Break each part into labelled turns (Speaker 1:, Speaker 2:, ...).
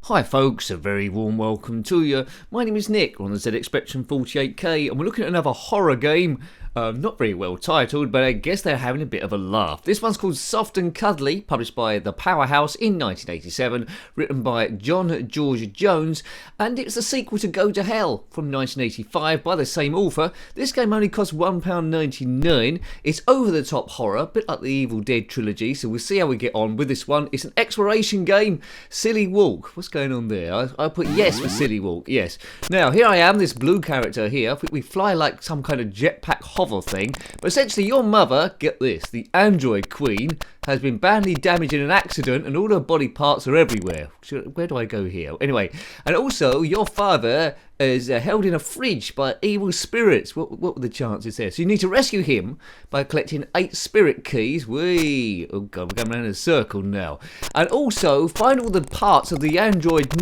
Speaker 1: Hi folks, a very warm welcome to you. My name is Nick, we're on the zxspectrum 48K, and we're looking at another horror game. Not very well titled, but I guess they're having a bit of a laugh. This one's called Soft and Cuddly, published by the Powerhouse in 1987, written by John George Jones, and it's a sequel to Go to Hell from 1985 by the same author. This game only costs £1.99. It's over-the-top horror, a bit like the Evil Dead trilogy, so we'll see how we get on with this one. It's an exploration game. Silly Walk. What's going on there? I put yes for Silly Walk, yes. Now, here I am, this blue character here. I think we fly like some kind of jetpack hover thing, but essentially your mother, get this, the android queen, has been badly damaged in an accident and all her body parts are everywhere. Where do I go here? Anyway, and also your father is held in a fridge by evil spirits. What were the chances there? So you need to rescue him by collecting 8 spirit keys. Oh god, we're going around in a circle now. And also find all the parts of the android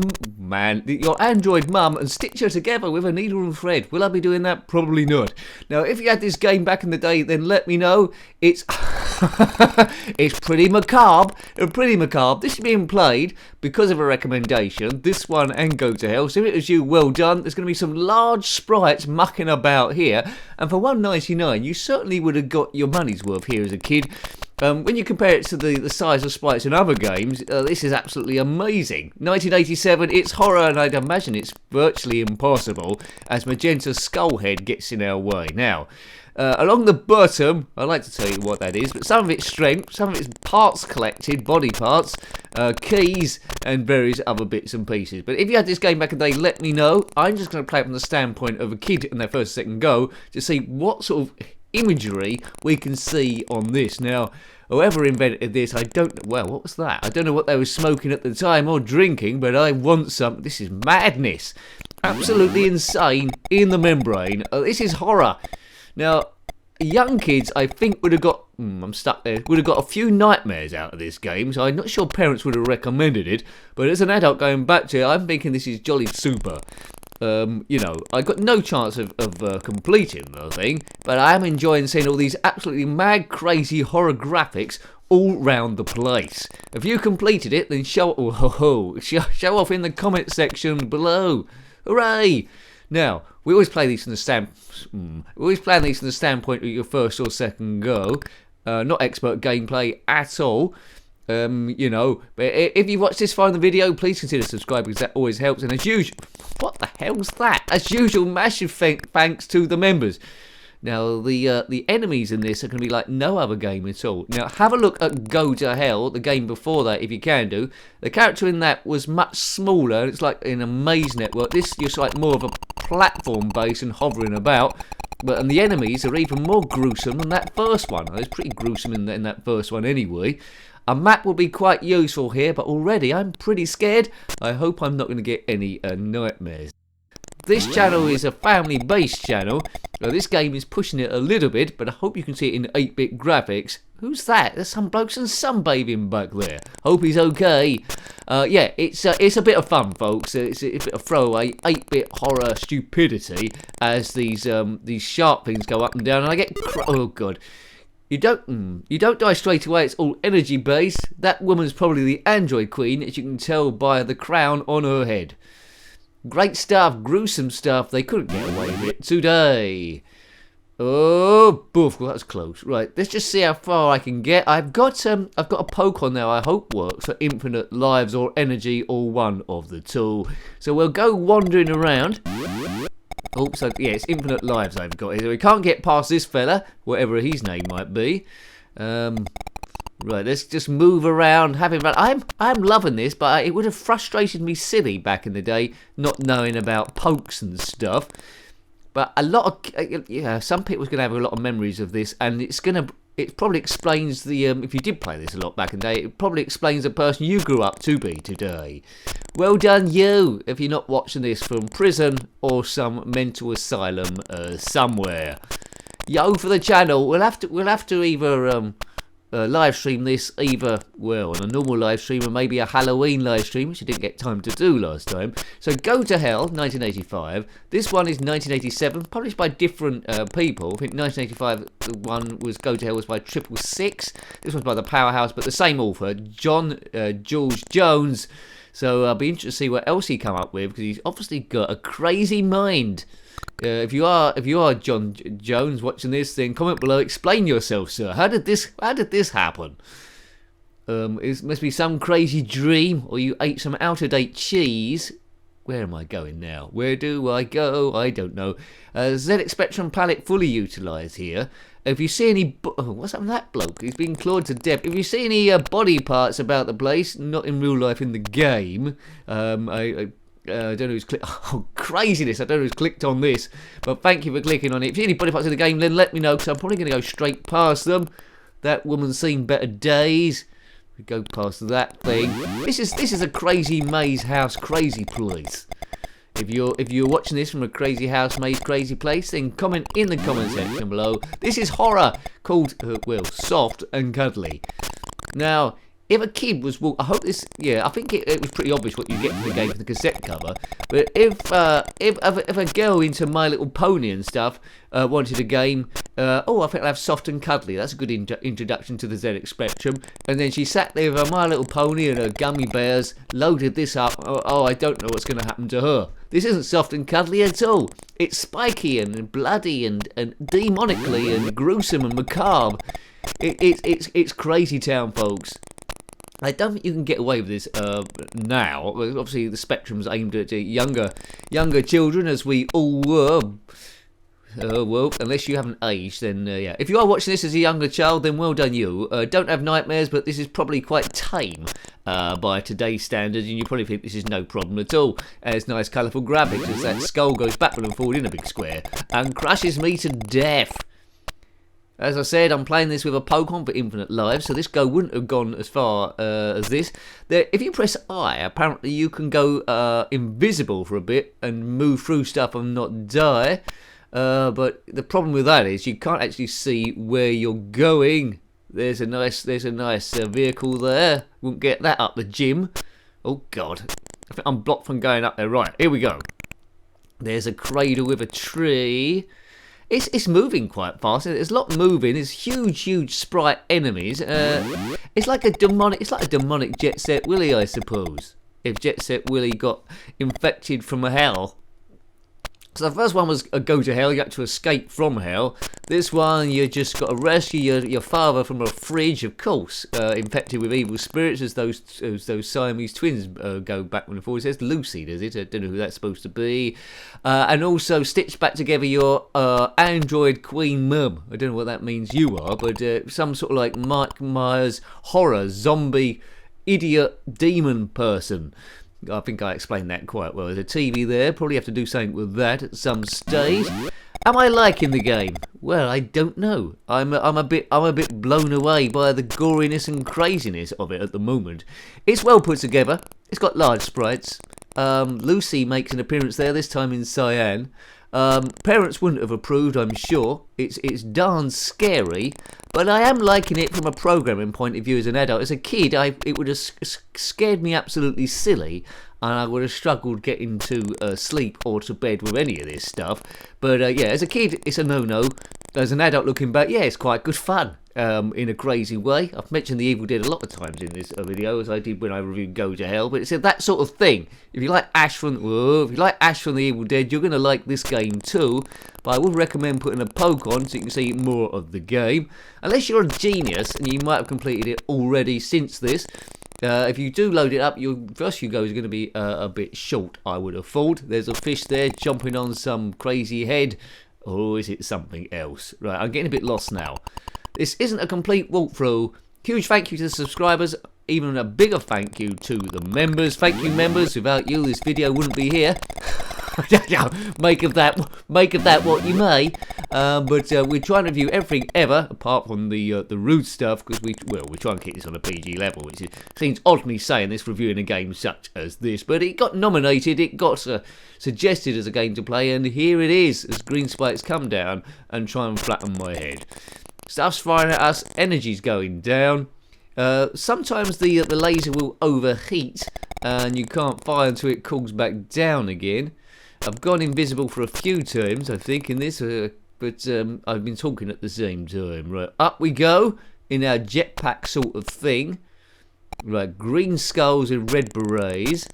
Speaker 1: your android mum, and stitch her together with a needle and thread. Will I be doing that? Probably not. Now, if you had this game back in the day, then let me know. It's it's pretty macabre. This is being played because of a recommendation. This one and Go to Hell. So if it was you, well done. There's going to be some large sprites mucking about here, and for £1.99 you certainly would have got your money's worth here as a kid. When you compare it to the size of sprites in other games, this is absolutely amazing. 1987, it's horror, and I'd imagine it's virtually impossible as Magenta Skullhead gets in our way. Now, along the bottom, I'd like to tell you what that is, but some of it's strength, some of it's parts collected, body parts, keys, and various other bits and pieces. But if you had this game back in the day, let me know. I'm just going to play it from the standpoint of a kid in their first second go to see what sort of imagery we can see on this. Now, whoever invented this, what was that? I don't know what they were smoking at the time or drinking, but I want some. This is madness. Absolutely insane in the membrane. This is horror. Now, young kids, I think, would have got, I'm stuck there, would have got a few nightmares out of this game, so I'm not sure parents would have recommended it, but as an adult going back to it, I'm thinking this is jolly super. I got no chance of completing the thing, but I am enjoying seeing all these absolutely mad, crazy horror graphics all round the place. If you completed it, then show off in the comment section below. Hooray! Now, we always play these from the standpoint of your first or second go. Not expert gameplay at all. But if you watch this far in the video, please consider subscribing because that always helps. And as usual, what the hell's that? As usual, massive thanks to the members. Now, the enemies in this are going to be like no other game at all. Now, have a look at Go to Hell, the game before that, if you can do. The character in that was much smaller. It's like in a maze network. This is like more of a platform base and hovering about. And the enemies are even more gruesome than that first one. It's pretty gruesome in that first one anyway. A map will be quite useful here, but already I'm pretty scared. I hope I'm not going to get any nightmares. This channel is a family-based channel. This game is pushing it a little bit, but I hope you can see it in 8-bit graphics. Who's that? There's some blokes and sunbathing back there. Hope he's okay. It's a bit of fun, folks. It's a bit of throwaway 8-bit horror stupidity as these sharp things go up and down, and I get oh god. You don't die straight away. It's all energy based. That woman's probably the android queen, as you can tell by the crown on her head. Great stuff, gruesome stuff. They couldn't get away with it today. Oh, boof! Well, that was close. Right, let's just see how far I can get. I've got a poke on now. I hope works for infinite lives or energy or one of the two. So we'll go wandering around. Oh, so yeah, it's infinite lives I've got here. So we can't get past this fella, whatever his name might be. Right, let's just move around, having fun. I'm loving this, but it would have frustrated me silly back in the day, not knowing about pokes and stuff. But a lot of, some people's going to have a lot of memories of this, and it probably explains the, if you did play this a lot back in the day, it probably explains the person you grew up to be today. Well done you, if you're not watching this from prison or some mental asylum somewhere. Yo for the channel. We'll have to either live stream this either, well, on a normal live stream or maybe a Halloween live stream, which I didn't get time to do last time. So Go to Hell, 1985. This one is 1987, published by different people. I think 1985, the one was Go to Hell was by 666. This one's by the Powerhouse, but the same author, John George Jones. So I'll be interested to see what else he come up with, because he's obviously got a crazy mind. If you are John Jones watching this, then comment below. Explain yourself, sir. How did this happen? It must be some crazy dream, or you ate some out-of-date cheese. Where am I going now? Where do I go? I don't know. zxspectrum palette fully utilised here. If you see any... what's up with that bloke? He's been clawed to death. If you see any body parts about the place, not in real life in the game, I don't know who's clicked... Oh, craziness. I don't know who's clicked on this. But thank you for clicking on it. If you see any body parts in the game, then let me know, because I'm probably going to go straight past them. That woman's seen better days. We go past that thing. This is a crazy maze house, crazy place. If you're watching this from a crazy house, maze, crazy place, then comment in the comment section below. This is horror called Soft and Cuddly. Now, if a kid was I hope this, yeah, I think it was pretty obvious what you get from the game from the cassette cover. But if a girl into My Little Pony and stuff wanted a game, I think I'll have Soft and Cuddly. That's a good introduction to the ZX Spectrum. And then she sat there with her My Little Pony and her gummy bears, loaded this up. I don't know what's going to happen to her. This isn't Soft and Cuddly at all. It's spiky and bloody and demonically and gruesome and macabre. It's crazy town, folks. I don't think you can get away with this now. Obviously, the Spectrum's aimed at younger children, as we all were. Well, unless you haven't aged, then yeah. If you are watching this as a younger child, then well done you. Don't have nightmares, but this is probably quite tame by today's standards, and you probably think this is no problem at all. It's nice, colourful graphics as that skull goes backward and forward in a big square and crushes me to death. As I said, I'm playing this with a Pokemon for infinite lives, so this go wouldn't have gone as far as this. If you press I, apparently you can go invisible for a bit and move through stuff and not die. But the problem with that is you can't actually see where you're going. There's a nice vehicle there. Won't get that up the gym. Oh God, I think I'm blocked from going up there. Right, here we go. There's a cradle with a tree. It's moving quite fast. There's a lot moving. There's huge sprite enemies. It's like a demonic Jet Set Willy, I suppose. If Jet Set Willy got infected from hell. So the first one was a go to hell. You had to escape from hell. This one, you just got to rescue your father from a fridge, of course, infected with evil spirits, as those Siamese twins go back and forth. It says Lucy, does it? I don't know who that's supposed to be. And also stitch back together your android queen mum. I don't know what that means you are, but some sort of like Mike Myers horror zombie idiot demon person. I think I explained that quite well. There's a TV there. Probably have to do something with that at some stage. Am I liking the game? Well, I don't know. I'm a bit blown away by the goriness and craziness of it at the moment. It's well put together. It's got large sprites. Lucy makes an appearance there, this time in cyan. Parents wouldn't have approved, I'm sure. It's darn scary, but I am liking it from a programming point of view as an adult. As a kid, it would have scared me absolutely silly, and I would have struggled getting to sleep or to bed with any of this stuff. But yeah, as a kid, it's a no-no. As an adult looking back, yeah, it's quite good fun. In a crazy way. I've mentioned The Evil Dead a lot of times in this video, as I did when I reviewed Go to Hell, but it's that sort of thing. If you like Ash from The Evil Dead, you're going to like this game too, but I would recommend putting a poke on so you can see more of the game. Unless you're a genius, and you might have completed it already since this. If you do load it up, your first few goes are going to be a bit short, I would have thought. There's a fish there jumping on some crazy head. Or is it something else? Right, I'm getting a bit lost now. This isn't a complete walkthrough. Huge thank you to the subscribers. Even a bigger thank you to the members. Thank you, members. Without you, this video wouldn't be here. Make of that what you may. But we're trying to review everything ever, apart from the rude stuff, because we're trying to keep this on a PG level, which seems odd me saying this, reviewing a game such as this. But it got nominated, it got suggested as a game to play, and here it is, as green spikes come down and try and flatten my head. Stuff's firing at us, energy's going down. Sometimes the laser will overheat, and you can't fire until it cools back down again. I've gone invisible for a few times, I think, in this, but I've been talking at the same time. Right, up we go in our jetpack sort of thing. Right, green skulls and red berets.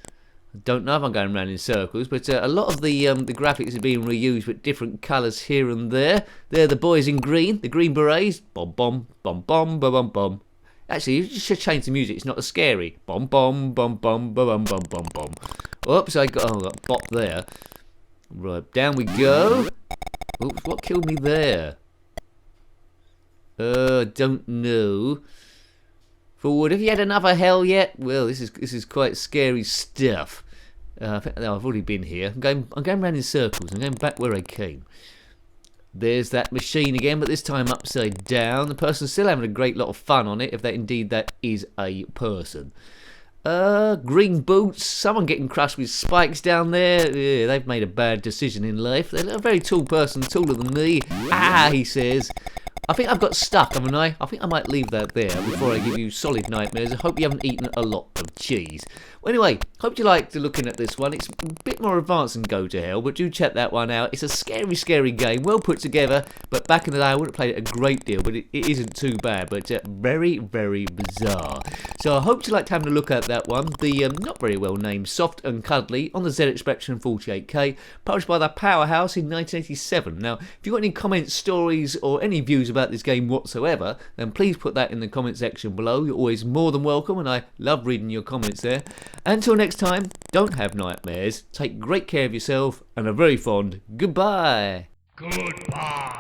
Speaker 1: I don't know if I'm going around in circles, but a lot of the graphics are being reused with different colours here and there. They're the boys in green, the green berets. Bom bom bom bom bom bom bom. Actually, you should change the music. It's not as scary. Bom bom bom bom bom bom bom bom. Oops, I got a bot there. Right, down we go. Oops, what killed me there? Don't know. Forward. Have you had another hell yet? Well, this is quite scary stuff. I think I've already been here. I'm going around in circles. I'm going back where I came. There's that machine again, but this time upside down. The person's still having a great lot of fun on it, if that indeed that is a person. Green boots. Someone getting crushed with spikes down there. Yeah, they've made a bad decision in life. They're a very tall person, taller than me. Ah, he says. I think I've got stuck, haven't I? I think I might leave that there before I give you solid nightmares. I hope you haven't eaten a lot of cheese. Well, anyway, hope you liked looking at this one. It's a bit more advanced than Go to Hell, but do check that one out. It's a scary, scary game, well put together, but back in the day I would have played it a great deal, but it isn't too bad, but very, very bizarre. So I hope you liked having a look at that one. The not very well named Soft and Cuddly on the zxspectrum 48K, published by the Powerhouse in 1987. Now, if you've got any comments, stories, or any views about this game whatsoever, then please put that in the comment section below. You're always more than welcome, and I love reading your comments there. Until next time, don't have nightmares, take great care of yourself, and a very fond goodbye.
Speaker 2: Goodbye.